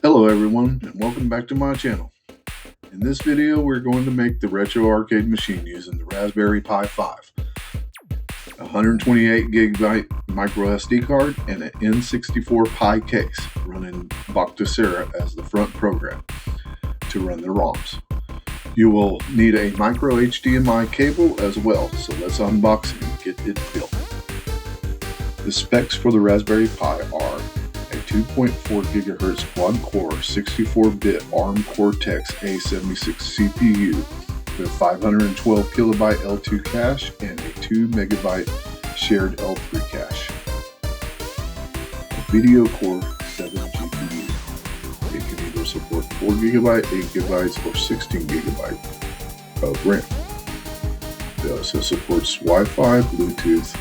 Hello everyone, and welcome back to my channel. In this video, we're going to make the Reto arcade machine using the Raspberry Pi 5, a 128GB micro SD card, and an N64 Pi case running batocera as the front program to run the ROMs. You will need a micro HDMI cable as well, so let's unbox it and get it built. The specs for the Raspberry Pi are a 2.4 GHz quad-core 64-bit ARM Cortex-A76 CPU with 512 KB L2 cache and a 2 MB shared L3 cache. A Video Core 7 GPU. It can either support 4 GB, 8 GB, or 16 GB of RAM. It also supports Wi-Fi, Bluetooth,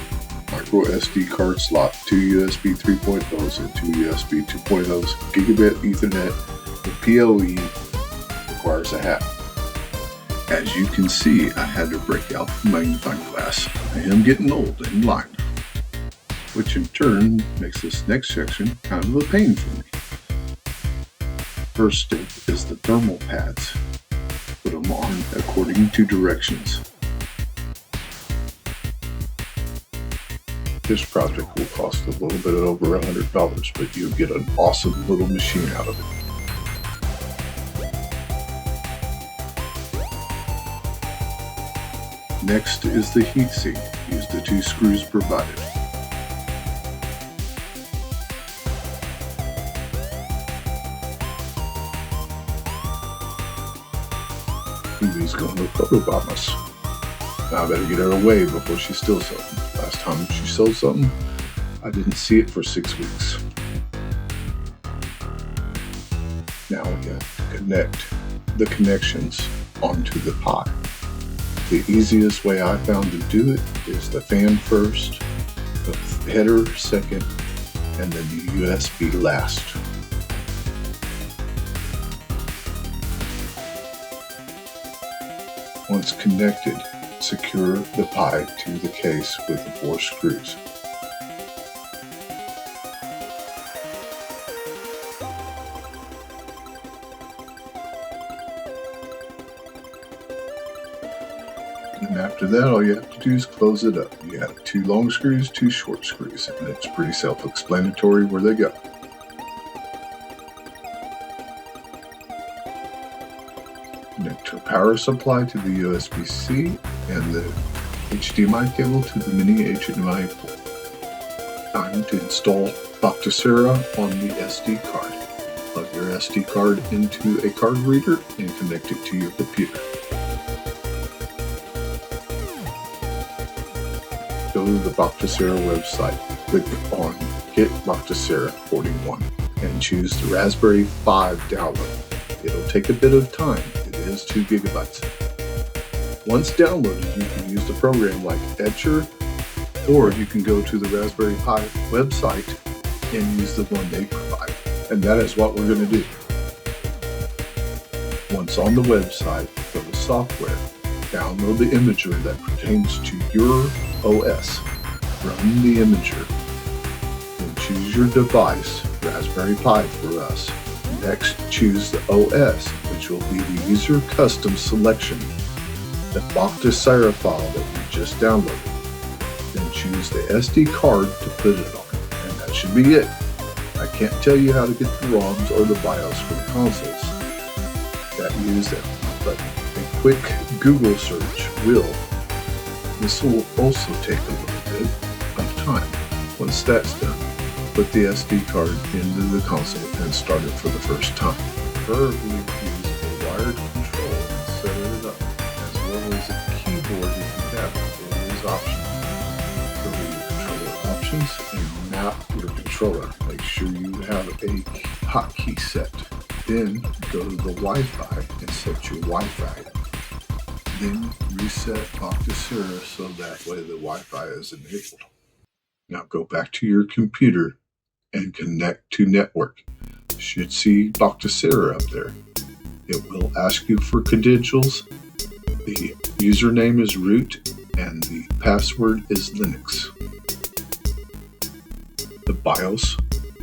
micro SD card slot, 2 USB 3.0s and 2 USB 2.0s, gigabit Ethernet. The PoE requires a hat. As you can see, I had to break out the magnifying glass. I am getting old and blind, which in turn makes this next section kind of a pain for me. First step is the thermal pads. Put them on according to directions. This project will cost a little bit over $100, but you'll get an awesome little machine out of it. Next is the heatsink. Use the 2 screws provided. Evie's going to photobomb us. Now I better get her away before she steals something. Last time she sold something, I didn't see it for 6 weeks. Now we got to connect the connections onto the Pi. The easiest way I found to do it is the fan first, the header second, and then the USB last. Once connected, secure the Pi to the case with the 4 screws. And after that, all you have to do is close it up. You have 2 long screws, 2 short screws, and it's pretty self-explanatory where they go. Connect your power supply to the USB-C and the HDMI cable to the mini HDMI port. Time to install batocera on the SD card. Plug your SD card into a card reader and connect it to your computer. Go to the batocera website, click on Get Batocera 41 and choose the Raspberry 5 download. It'll take a bit of time. It is 2 GB. Once downloaded, you can use the program like Etcher, or you can go to the Raspberry Pi website and use the one they provide. And that is what we're going to do. Once on the website, go to Software, download the imager that pertains to your OS, run the imager, then choose your device, Raspberry Pi for us. Next, choose the OS, which will be the user custom selection, the batocera file that we just downloaded. Then choose the SD card to put it on, and that should be it. I can't tell you how to get the ROMs or the BIOS for the consoles that use them, but a quick Google search will. This will also take a little bit of time. Once that's done, put the SD card into the console and start it for the first time. Preferably use a wired control and set it up, as well as a keyboard if you have it. It is optional. Go to your controller options and map your controller. Make sure you have a hotkey set. Then go to the Wi-Fi and set your Wi-Fi. Then reset batocera so that way the Wi-Fi is enabled. Now go back to your computer and connect to network. You should see batocera up there. It will ask you for credentials. The username is root and the password is Linux. The BIOS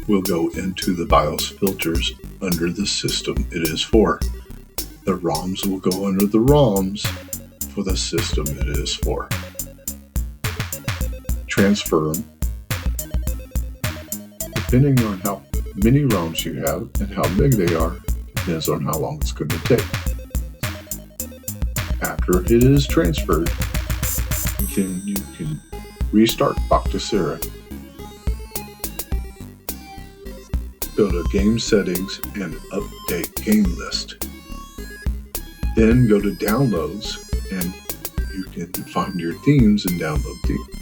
will go into the BIOS filters under the system it is for. The ROMs will go under the ROMs for the system it is for. Transfer them. Depending on how many ROMs you have and how big they are, depends on how long it's going to take. After it is transferred, then you can restart batocera. Go to Game Settings and update Game List. Then go to Downloads and you can find your themes and download themes.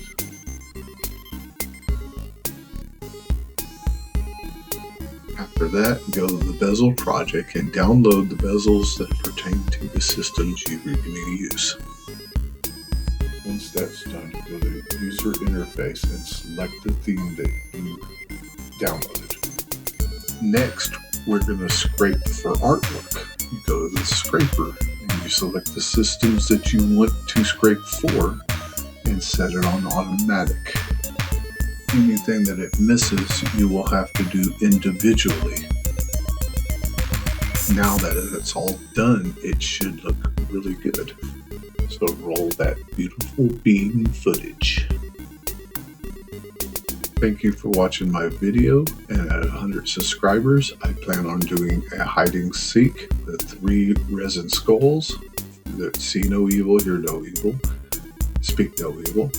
After that, go to the bezel project and download the bezels that pertain to the systems you're going to use. Once that's done, go to User Interface and select the theme that you downloaded. Next, we're going to scrape for artwork. You go to the scraper and you select the systems that you want to scrape for and set it on automatic. Anything that it misses, you will have to do individually. Now that it's all done, it should look really good. So roll that beautiful bean footage. Thank you for watching my video, and at 100 subscribers, I plan on doing a hide and seek with 3 resin skulls that see no evil, hear no evil, speak no evil.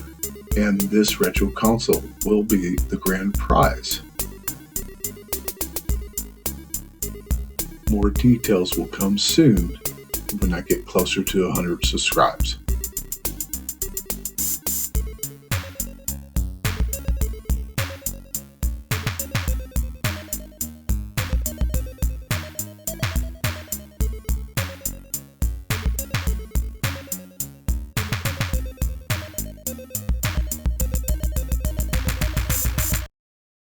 And this retro console will be the grand prize. More details will come soon when I get closer to 100 subscribers.